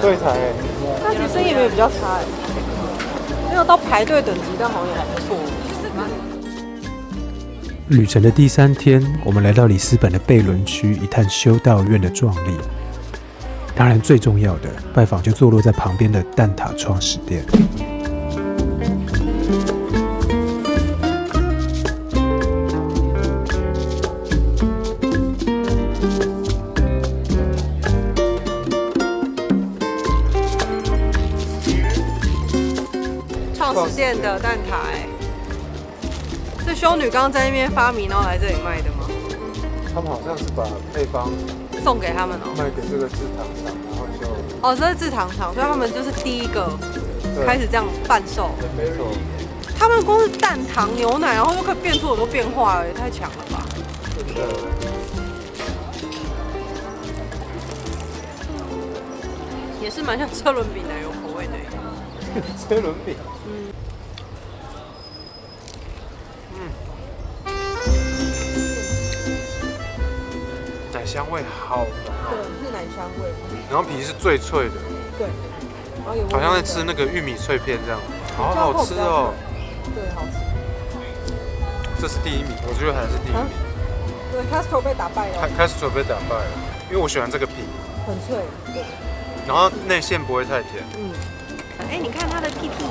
柜台哎。那其实生意也没有比较差哎，没有到排队等级，但好像也还不错。旅程的第3天，我们来到里斯本的贝伦区，一探修道院的壮丽。当然，最重要的拜访就坐落在旁边的蛋挞创始店。创始店的蛋挞哎。是修女刚刚在那边发明，然后来这里卖的吗？他们好像是把配方送给他们哦，卖给这个制糖厂，然后就这是制糖厂，所以他们就是第一个开始这样贩售。没错。他们光是蛋糖、牛奶，然后就可以变出很多变化了，也太强了吧！真的。也是蛮像车轮饼奶油口味的。车轮饼。奶香味好浓啊！对，是奶香味。然后皮是最脆的。对。然后也好像在吃那个玉米脆片这样，好好吃哦。对，好吃。这是第1名，我觉得还是第1名。对 ，Castro 被打败了。Castro 被打败了，因为我喜欢这个皮，很脆。对。然后内馅不会太甜。哎，你看它的屁屁，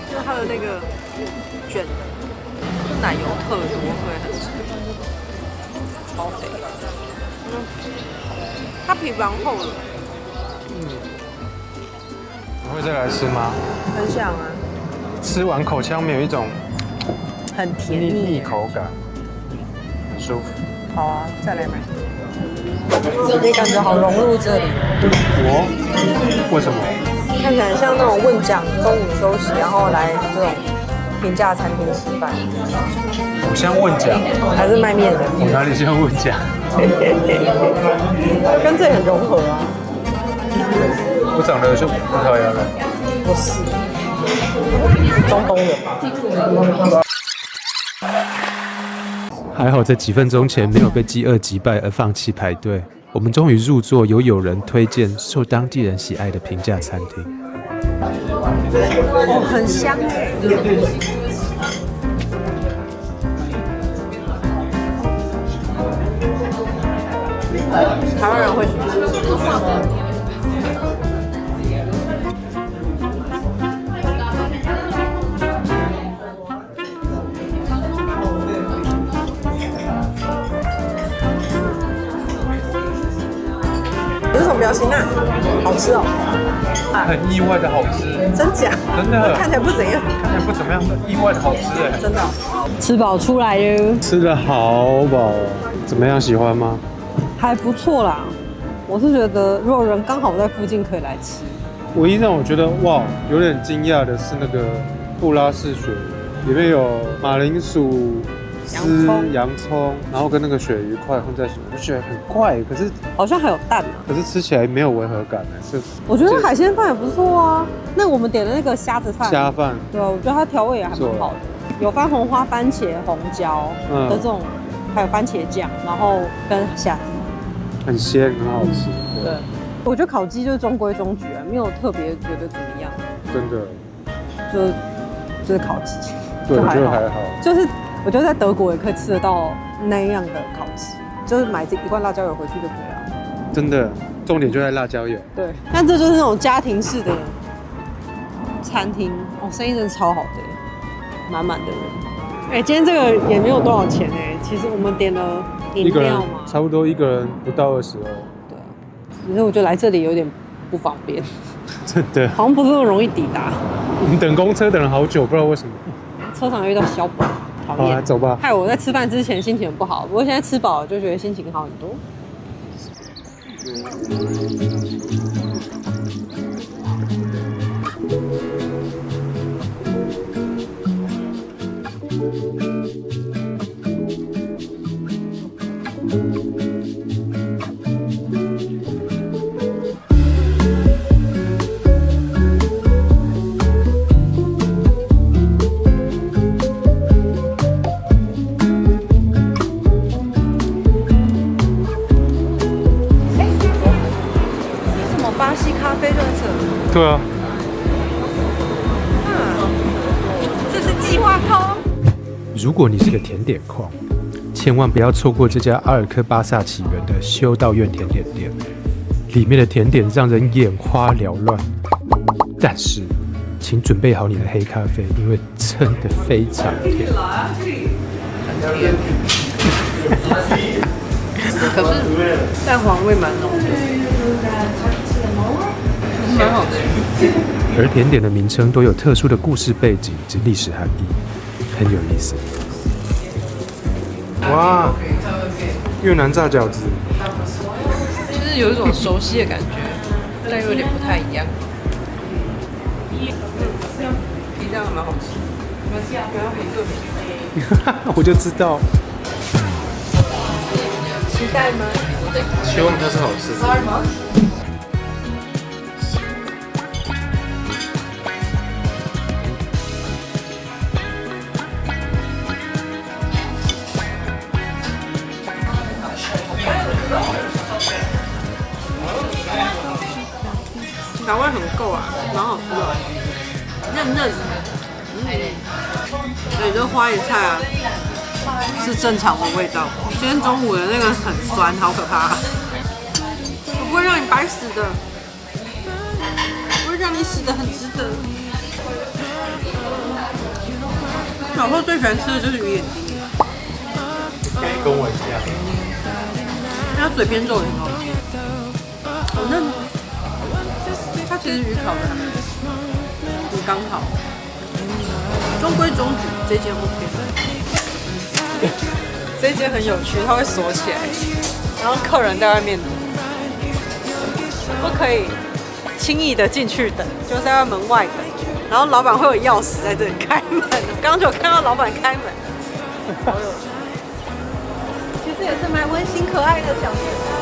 就是它的那个卷的，奶油特多，会很吃，超肥。它皮蛮厚的。你会再来吃吗？很想啊。吃完口腔没有一种很甜腻口感，很舒服。好啊，再来买。你感觉好融入这里。为什么？看起来像那种问讲中午休息，然后来这种平价餐厅吃饭。我像问讲，还是卖面的？我哪里像问讲？跟这里很融合啊。我长得就葡萄牙人。不是，中东人。还好在几分钟前没有被饥饿击败而放弃排队。我们终于入座由友人推荐、受当地人喜爱的平价餐厅。很香哎。台湾人会喜欢。有什么表情啊？好吃哦！很意外的好吃。真假？真的。看起来不怎样。看起来不怎么样，意外的好吃哎！真的。吃饱出来哟。吃得好饱，怎么样？喜欢吗？还不错啦。我是觉得，如果人刚好在附近，可以来吃。唯一让我觉得哇，有点惊讶的是那个布拉士鳕鱼，里面有马铃薯、丝、洋葱，然后跟那个鳕鱼块混在一起，我就觉得很怪，可是好像还有蛋啊。可是吃起来没有违和感是。我觉得海鲜饭也不错啊。那我们点的那个虾子饭。虾饭。对啊，我觉得它调味也还蛮好的，有番红花、番茄、红椒的这种，还有番茄酱，然后跟虾子。很鲜，很好吃。对，我觉得烤鸡就是中规中矩啊，没有特别觉得怎么样。真的。就是烤鸡。对，我觉得还好。就是我觉得在德国也可以吃得到那样的烤鸡，就是买这一罐辣椒油回去就可以了。真的，重点就在辣椒油。对，但这就是那种家庭式的餐厅哦，生意真的超好的，满满的人。哎，今天这个也没有多少钱哎，其实我们点了饮料嘛，差不多一个人不到20欧。对啊，可是我觉得来这里有点不方便，真的，好像不是那么容易抵达。我们等公车等了好久，不知道为什么。车上遇到小宝，讨厌。走吧。害我在吃饭之前心情很不好，不过现在吃饱了就觉得心情好很多。如果你是个甜点控，千万不要错过这家阿尔科巴萨起源的修道院甜点店，里面的甜点让人眼花缭乱。但是，请准备好你的黑咖啡，因为真的非常甜。可是蛋黄味蛮浓的，蛮好吃。而甜点的名称都有特殊的故事背景及历史含义，很有意思。哇，越南炸饺子，就是有一种熟悉的感觉，但又有点不太一样。皮蛋还蛮好吃，不要黑豆皮。我就知道。期待吗？希望它是好吃的。调味很够啊，蛮好吃的，嫩嫩。所以这花椰菜啊，是正常的味道。今天中午的那个很酸，好可怕。我不会让你白死的，我会让你死的很值得。小时候最喜欢吃的就是鱼眼睛，跟我一样。它嘴边肉也很好吃，好嫩。它其实鱼烤的很刚好，中规中矩，这间 OK 的。这间很有趣，它会锁起来，然后客人在外面不可以轻易的进去等，就在门外等。然后老板会有钥匙在这里开门，刚刚就有看到老板开门，好有趣。其实也是蛮温馨可爱的小店啊。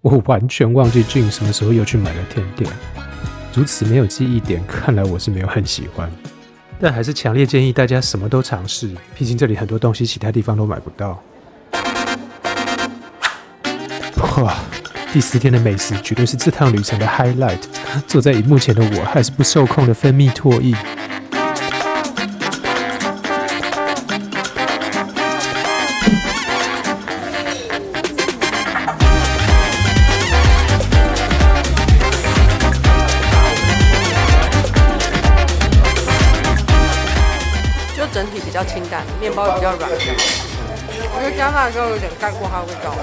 我完全忘记俊什么时候又去买了甜点，如此没有记忆点，看来我是没有很喜欢。但还是强烈建议大家什么都尝试，毕竟这里很多东西其他地方都买不到。哇，第4天的美食绝对是这趟旅程的 highlight。坐在荧幕前的我还是不受控的分泌唾液。整体比较清淡，面包也比较软。我觉得加辣椒有点盖过它的味道，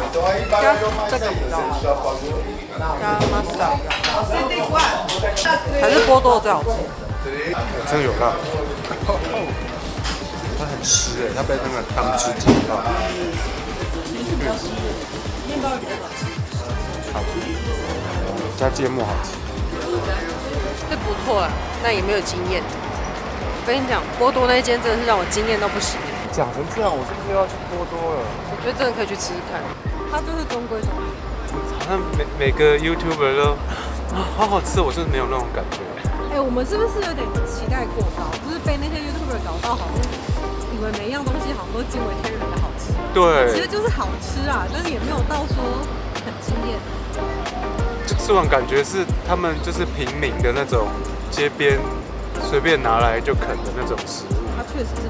加这个比较好，加 mustard 还是波多最好吃。真的有辣，它很湿哎，它被那个汤汁浸到。面包也比较好吃，好吃，加芥末好吃。这不错啊，那也没有经验。我跟你讲，波多那一间真的是让我惊艳到不行。讲成这样，我是不是要去波多了？我觉得真的可以去吃吃看，它就是中规中矩。好像每个 YouTuber 都好好吃，我就是没有那种感觉。我们是不是有点期待过高？就是被那些 YouTuber 搞到好像以为每一样东西好像都惊为天人的好吃。对，其实就是好吃啊，但是也没有到说很惊艳。就吃完感觉是他们就是平民的那种街边随便拿来就啃的那种食物。它确实是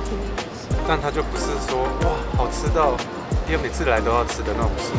平民美食，但它就不是说哇好吃到因为每次来都要吃的那种食物。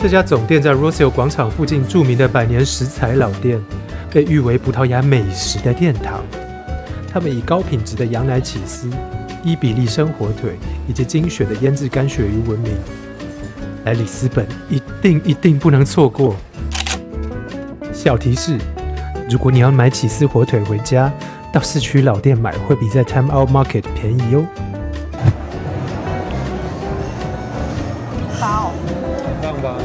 这家总店在 Rossio 广场附近著名的百年食材老店，被誉为葡萄牙美食的殿堂。他们以高品质的羊奶起司、伊比利生火腿以及精选的腌制干鳕鱼闻名。来里斯本一定不能错过。小提示：如果你要买起司火腿回家，到市区老店买会比在 Time Out Market 便宜哟。搭哦，很棒吧？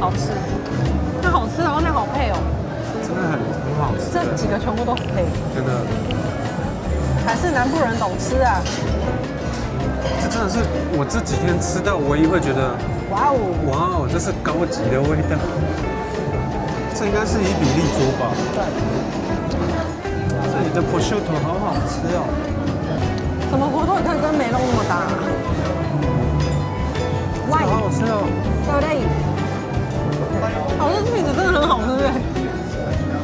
好吃，那好吃，然后那好配哦，真的很好吃。真这几个全部都很配，真的，还是南部人懂吃啊！这真的是我这几天吃到唯一会觉得，哇哦，哇哦，这是高级的味道。这应该是伊比利猪吧？对，这里的 prosciutto 好好吃哦。怎么骨头也可以跟梅肉那么大？哇，好好吃哦。对不对？哦，这 cheese 真的很好吃哎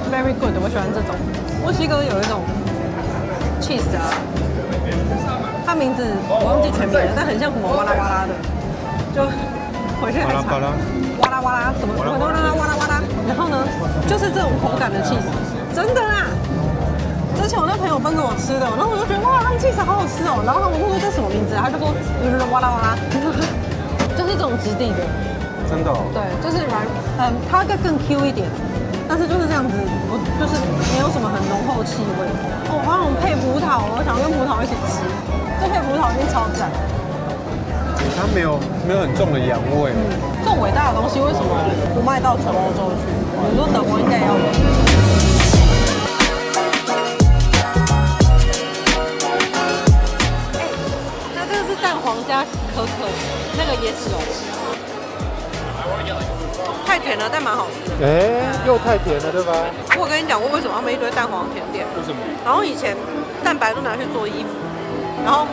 ，very good， 我喜欢这种。墨西哥有一种 cheese 啊，它名字我忘记全名了，但很像什么哇啦哇啦的，就回去还查。巴拉巴拉哇啦哇啦，怎么哇啦哇啦哇啦哇啦？然后呢，就是这种口感的 cheese， 真的啦。之前我那朋友分给我吃的，然后我就觉得哇，他们 cheese 好好吃哦。然后他们问我这什么名字，他就说哇啦哇啦，就是这种质地的。真的哦。对，就是它更 Q 一点，但是就是这样子，就是没有什么很浓厚气味。哦，好想配葡萄，我想跟葡萄一起吃，这配葡萄一定超赞。它没有很重的洋味。这种伟大的东西为什么不卖到全欧洲去？你说德国应该也要有。那这个是蛋黄加可可那个椰子蓉，太甜了，但蛮好吃的。又太甜了，对吧？我跟你讲过为什么他们一堆蛋黄甜点？为什么？然后以前蛋白都拿去做衣服，然后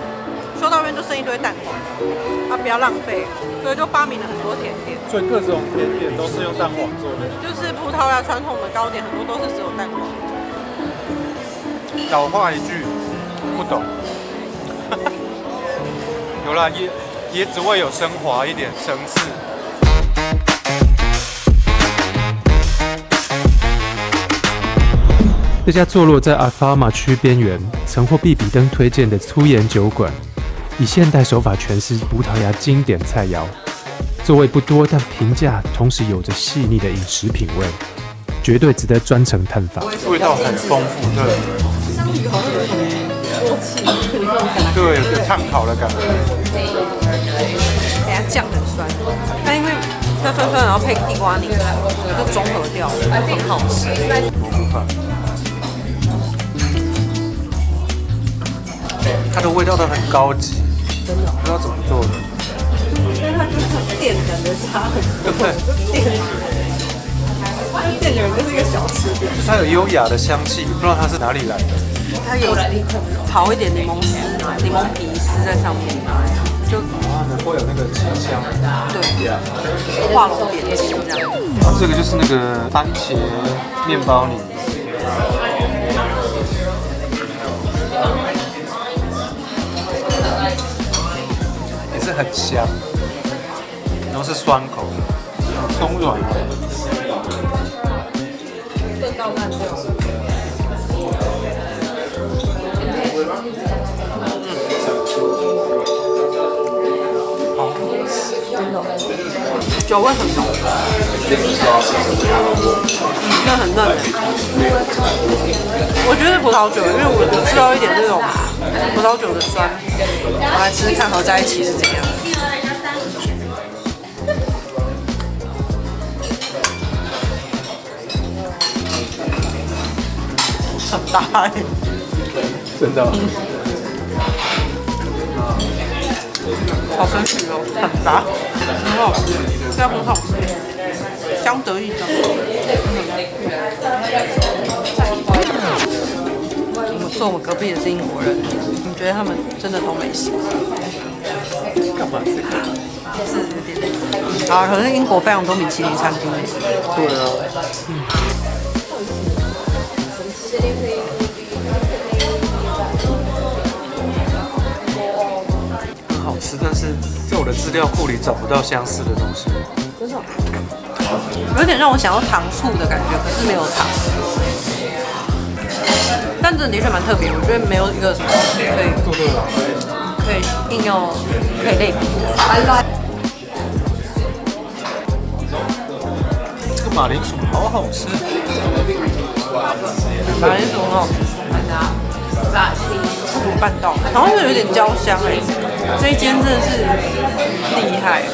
修道院就剩一堆蛋黄，不要浪费，所以就发明了很多甜点。所以各种甜点都是用蛋黄做的。就是葡萄牙传统的糕点，很多都是只有蛋黄。老话一句，不懂。有啦，椰子味有升华一点层次。这家坐落在阿法马区边缘，曾获必比登推荐的粗盐酒馆，以现代手法诠释葡萄牙经典菜肴。座位不多，但评价同时有着细腻的饮食品味，绝对值得专程探访。味道很丰富，对。香鱼好像有一种锅气，对，有炭烤的感觉。等下酱很酸，但因为它酸酸，然后配地瓜泥，就中和掉，很好吃。蘑菇饭，它的味道都很高级，真的不知道怎么做的。因为它就是店感觉差很多，店的人就是一个小吃店。它有优雅的香气，不知道它是哪里来的。它有刨一点柠檬丝、柠檬皮丝在上面，就会有那个清香。对，画龙点睛这样。这个就是那个番茄面包泥。也是很香，然后是酸口的，很松软。更高干掉。好，真的，酒味很浓，那很嫩。我觉得是葡萄酒，因为我知道一点这种葡萄酒的酸，我来吃吃看合在一起是怎样。很大欸，真的。好神奇哦，很搭，很好吃，这样很好吃，相得益彰。坐我隔壁的是英国人，你觉得他们真的都美食？干嘛这个？是有点累。啊，可是英国非常多米其林餐厅。对啊。很好吃，但是在我的资料库里找不到相似的东西。真的，有点让我想要糖醋的感觉，可是没有糖。但这的确蛮特别，我觉得没有一个什么可以硬要可以类比。这个马铃薯好好吃，马铃薯很好吃，煮拌到，好像是有点焦香哎，这一间真的是厉害。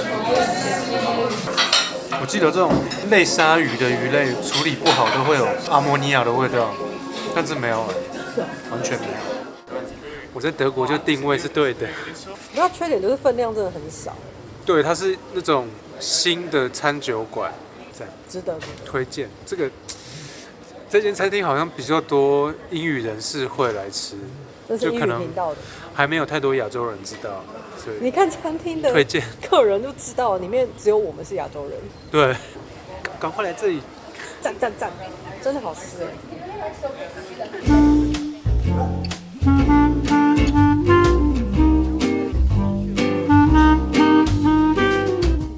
我记得这种类鲨鱼的鱼类处理不好都会有阿莫尼亚的味道。但是没有，完全没有。我在德国就定位是对的。它缺点就是分量真的很少。对，它是那种新的餐酒馆，值得推荐。这间餐厅好像比较多英语人士会来吃，这是英语频道的，还没有太多亚洲人知道。所以你看餐厅的推荐客人就知道，里面只有我们是亚洲人。对，赶快来这里，赞，真的好吃哎。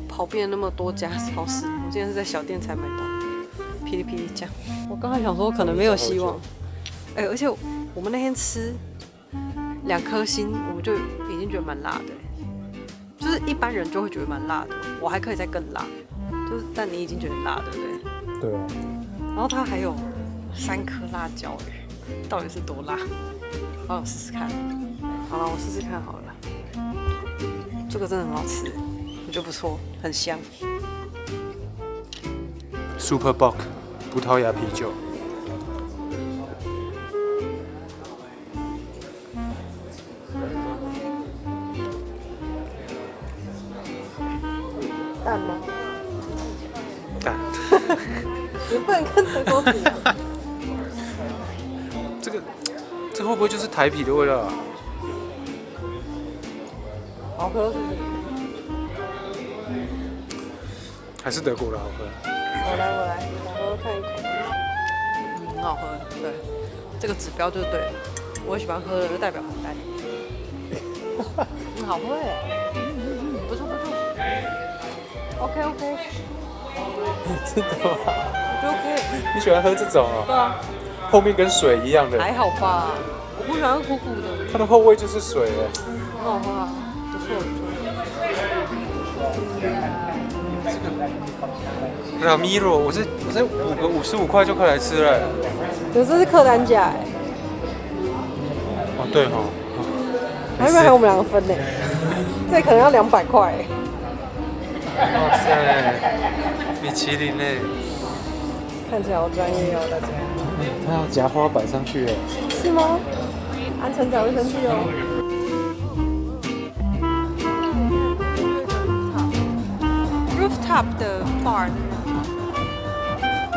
跑遍那么多家超市，我今天是在小店才买到。噼里噼里酱，我刚才想说可能没有希望，而且我们那天吃2颗星，我们就已经觉得蛮辣的，就是一般人就会觉得蛮辣的，我还可以再更辣，就是但你已经觉得辣，对不对？对啊。然后它还有3颗辣椒，到底是多辣？好想试试看。好了，我试试看好了。这个真的很好吃，我觉得不错，很香。Super Bock 葡萄牙啤酒，淡吗？淡。你不能跟德国比。这会不会就是台啤的味道啊？好喝是不是？还是德国的好喝？我来喝看一口。很好喝，对，这个指标就对了。我喜欢喝的就代表很淡。很好喝耶，不错。OK。真的吗？我觉得 OK。你喜欢喝这种哦？对啊。后面跟水一样的。还好吧，我不喜欢苦苦的。它的后味就是水哎。很好喝啊，不错。Ramiro， 我在55块就快来吃了。可是这是客单价哎。哦，对哈。还以为还我们2个分呢，这可能要200块。哇塞，米其林呢？看起来好专业哦，大家。它要夹花摆上去哎。是吗？安全角会生气哦。Rooftop 的 bar，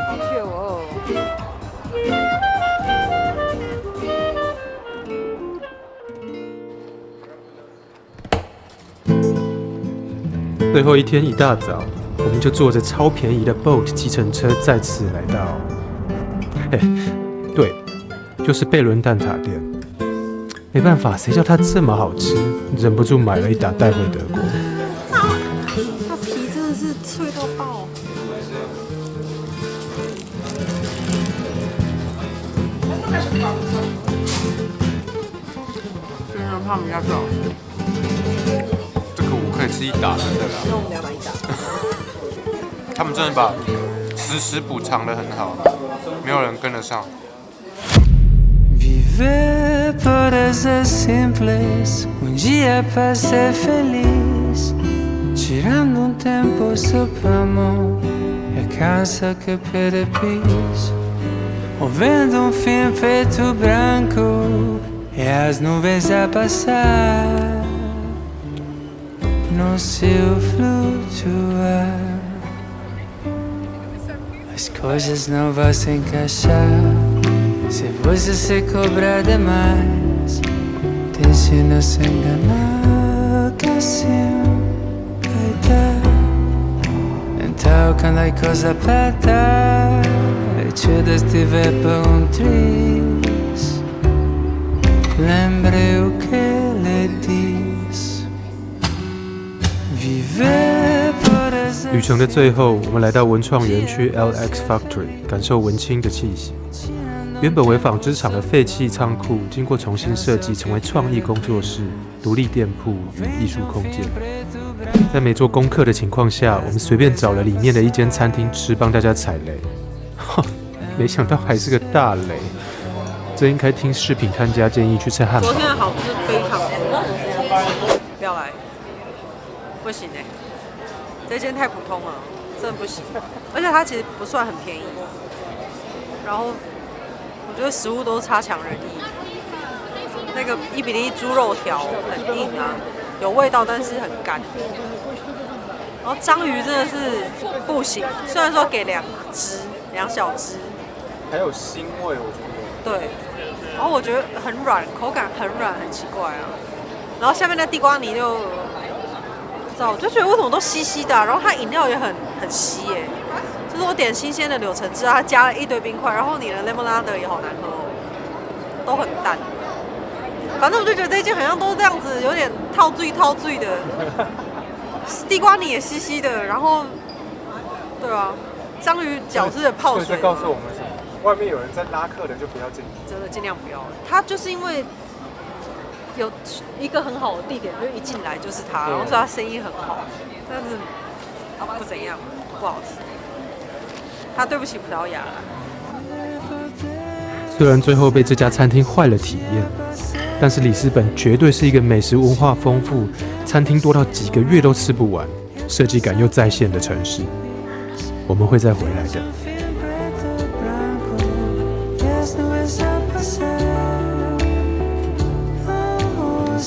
好 chill 哦。最后一天一大早，我们就坐着超便宜的 Bolt 计程车再次来到，对，就是贝伦蛋挞店。没办法，谁叫它这么好吃，忍不住买了一打带回德国。它皮真的是脆到爆。真的怕我们家最好吃。这个我可以吃一打的啦。那我们2买1打。他们真的把食补偿得很好，没有人跟得上。Viver por ser simples, dia pra ser feliz, tirando tempo sopramo, a casa que perde pis, ouvindo filme preto branco, e as nuvens a passar, no céu flutuar, as coisas não vão se encaixar.Se você se cobrar demais, deixe não se enganar, que assim vai dar. Então, quando a coisa apertar, e te estiver por triz, lembre o que lhe diz. Viver por esse 旅程的最后，我们来到文创园区 LX Factory， 感受文青的气息。原本为纺织厂的废弃仓库，经过重新设计，成为创意工作室、独立店铺与艺术空间。在没做功课的情况下，我们随便找了里面的一间餐厅吃，帮大家踩雷。没想到还是个大雷。这应该听饰品摊家建议去吃汉堡。昨天的好吃非常多，不要来，不行哎，这间太普通了，真的不行。而且它其实不算很便宜，然后我我觉得食物都差强人意。那个伊比利猪肉条很硬啊，有味道，但是很干。然后章鱼真的是不行，虽然说给2小只，还有腥味，我觉得。对。然后我觉得很软，口感很软，很奇怪啊。然后下面的地瓜泥就不知道，我就觉得为什么都稀稀的、啊，然后它饮料也很稀耶、就是我点新鲜的柳橙汁，它加了一堆冰块，然后你的 lemonade 也好难喝哦，都很淡。反正我就觉得这一件好像都这样子，有点套醉的。地瓜泥也稀稀的，然后对啊，章鱼脚是泡水。所以告诉我们什么？外面有人在拉客的就不要进去。真的尽量不要。它就是因为有一个很好的地点，就一进来就是它，然后所以它生意很好，但是不怎样，不好吃。他对不起葡萄牙。虽然最后被这家餐厅坏了体验，但是里斯本绝对是一个美食文化丰富、餐厅多到几个月都吃不完、设计感又再现的城市。我们会再回来的。Yes, no es a pasar. Oh,